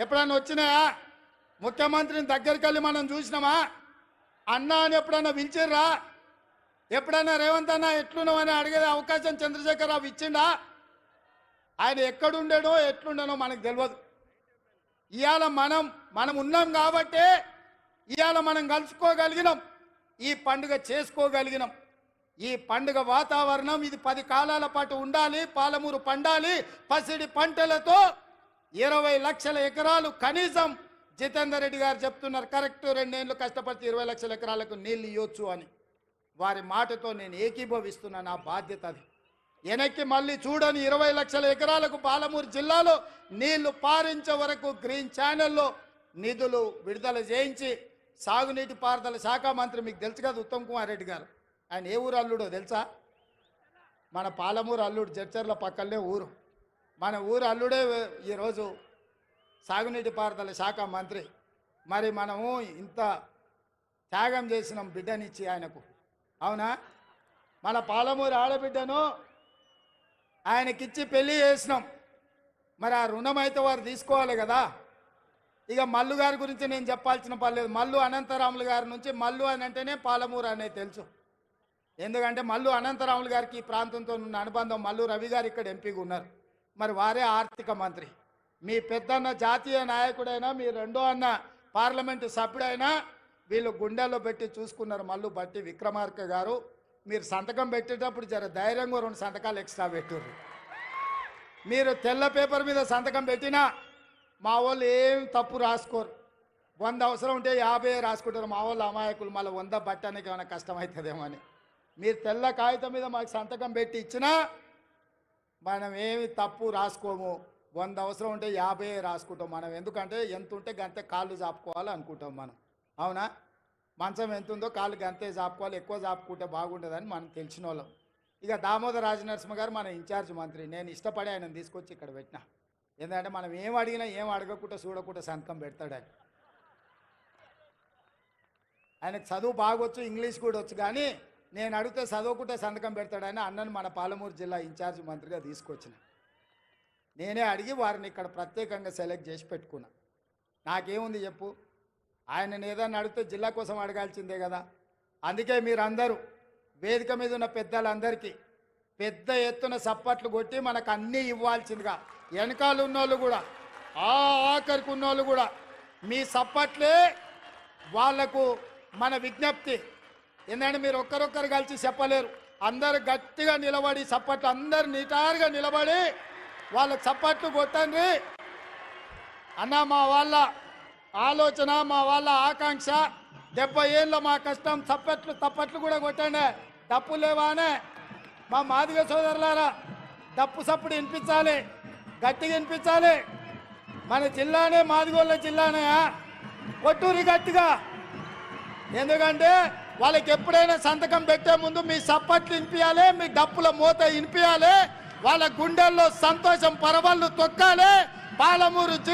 ఎప్పుడైనా వచ్చినాయా? ముఖ్యమంత్రిని దగ్గరికి వెళ్ళి మనం చూసినామా? అన్నా అని ఎప్పుడైనా పిలిచిర్రా? ఎప్పుడైనా రేవంత్ అన్న ఎట్లున్నావు అని అడిగే అవకాశం చంద్రశేఖరరావు ఇచ్చిండా? ఆయన ఎక్కడుండేనో ఎట్లుండేనో మనకు తెలియదు. ఇవాళ మనం ఉన్నాం కాబట్టి ఇవాళ మనం కలుసుకోగలిగినాం, ఈ పండుగ చేసుకోగలిగినాం. ఈ పండుగ వాతావరణం ఇది 10 కాలాల పాటు ఉండాలి. పాలమూరు పండాలి పసిడి పంటలతో. 20 లక్షల ఎకరాలు కనీసం జితేందర్ రెడ్డి గారు చెప్తున్నారు, కరెక్ట్ 2 ఏళ్ళు కష్టపడితే 20 లక్షల ఎకరాలకు నీళ్ళు ఇవ్వచ్చు అని. వారి మాటతో నేను ఏకీభవిస్తున్నా, నా బాధ్యత అది. వెనక్కి మళ్ళీ చూడని 20 లక్షల ఎకరాలకు పాలమూరు జిల్లాలో నీళ్లు పారించే వరకు గ్రీన్ ఛానల్లో నిధులు విడుదల చేయించి సాగునీటి పారుదల శాఖ మంత్రి, మీకు తెలుసు కదా ఉత్తమ్ కుమార్ రెడ్డి గారు, ఆయన ఏ ఊరు అల్లుడో తెలుసా? మన పాలమూరు అల్లుడు, జడ్చర్ల పక్కనే ఊరు. మన ఊరు అల్లుడే ఈరోజు సాగునీటి పారుదల శాఖ మంత్రి. మరి మనము ఇంత త్యాగం చేసినాం బిడ్డనిచ్చి ఆయనకు, అవునా? మన పాలమూరు ఆడబిడ్డను ఆయనకిచ్చి పెళ్లి చేసినాం. మరి ఆ రుణం అయితే వారు తీసుకోవాలి కదా. ఇక మల్లు గారి గురించి నేను చెప్పాల్సిన పర్లేదు. మల్లు అనంతరాములు గారి నుంచి, మల్లు అని అంటేనే పాలమూరు అనేది తెలుసు. ఎందుకంటే మల్లు అనంతరాములు గారికి ఈ ప్రాంతంతో ఉన్న అనుబంధం. మల్లు రవి గారు ఇక్కడ ఎంపీగా ఉన్నారు, మరి వారే ఆర్థిక మంత్రి. మీ పెద్దన్న జాతీయ నాయకుడైనా, మీ రెండో అన్న పార్లమెంటు సభ్యుడైనా వీళ్ళు గుండెల్లో పెట్టి చూసుకున్నారు. మల్లు బట్టి విక్రమార్క గారు, మీరు సంతకం పెట్టేటప్పుడు జర ధైర్యంగా 2 సంతకాలు ఎక్స్ట్రా పెట్టుర్రు. మీరు తెల్ల పేపర్ మీద సంతకం పెట్టినా మా వాళ్ళు ఏం తప్పు రాసుకోరు. 100 అవసరం ఉంటే 50 రాసుకుంటారు. మా వాళ్ళు అమాయకులు, మళ్ళీ 100 బట్టడానికి ఏమైనా కష్టమవుతుందేమో అని. మీరు తెల్ల కాగితం మీద మాకు సంతకం పెట్టి ఇచ్చినా మనం ఏమి తప్పు రాసుకోము. 100 అవసరం ఉంటే 50 రాసుకుంటాం మనం. ఎందుకంటే ఎంత ఉంటే గంతే కాళ్ళు చాపుకోవాలి అనుకుంటాం మనం, అవునా? మంచం ఎంత ఉందో కాళ్ళు గంతే చాపుకోవాలి, ఎక్కువ చాపుకుంటే బాగుండదని మనం తెలిసిన వాళ్ళం. ఇక దామోదర్ రాజనరసింహ గారు మన ఇన్ఛార్జ్ మంత్రి. నేను ఇష్టపడి ఆయన తీసుకొచ్చి ఇక్కడ పెట్టినా. ఎందుకంటే మనం ఏం అడిగినా ఏం అడగకుండా చూడకుండా సంతకం పెడతాడు ఆయన. ఆయనకు చదువు బాగొచ్చు, ఇంగ్లీష్ కూడా వచ్చు, కానీ నేను అడిగితే చదవకుంటే సంతకం పెడతాడని అన్నను మన పాలమూరు జిల్లా ఇన్ఛార్జ్ మంత్రిగా తీసుకొచ్చిన. నేనే అడిగి వారిని ఇక్కడ ప్రత్యేకంగా సెలెక్ట్ చేసి పెట్టుకున్నా. నాకేముంది చెప్పు, ఆయనను ఏదన్నా అడిగితే జిల్లా కోసం అడగాల్సిందే కదా. అందుకే మీరందరూ వేదిక మీద ఉన్న పెద్దలందరికీ పెద్ద ఎత్తున సప్పట్లు కొట్టి మనకు అన్నీ ఇవ్వాల్సిందిగా, వెనకాల ఉన్నోళ్ళు కూడా, ఆఖరికి ఉన్నోళ్ళు కూడా మీ సప్పట్లే వాళ్లకు మన విజ్ఞప్తి. ఎందుకంటే మీరు ఒక్కరొక్కరు కలిసి చెప్పలేరు. అందరు గట్టిగా నిలబడి సప్పట్లు, అందరు నిటారుగా నిలబడి వాళ్ళకు సప్పట్లు కొట్టండి అన్న. మా వాళ్ళ ఆలోచన, మా వాళ్ళ ఆకాంక్ష, 70 ఏళ్ళ మా కష్టం. తప్పట్లు కూడా కొట్టండి. డప్పు లేవానే మా మాదిగ సోదరులారా, డప్పు సప్పుడు వినిపించాలి, గట్టిగా వినిపించాలి. మన జిల్లానే మాదిగోళ్ళ జిల్లానే, కొట్టూరి గట్టిగా. ఎందుకంటే వాళ్ళకి ఎప్పుడైనా సంతకం పెట్టే ముందు మీ సప్పట్లు వినిపించాలి, మీ డప్పుల మూత వినిపించాలి, వాళ్ళ గుండెల్లో సంతోషం పరవళ్ళు తొక్కాలి. పాలమూరు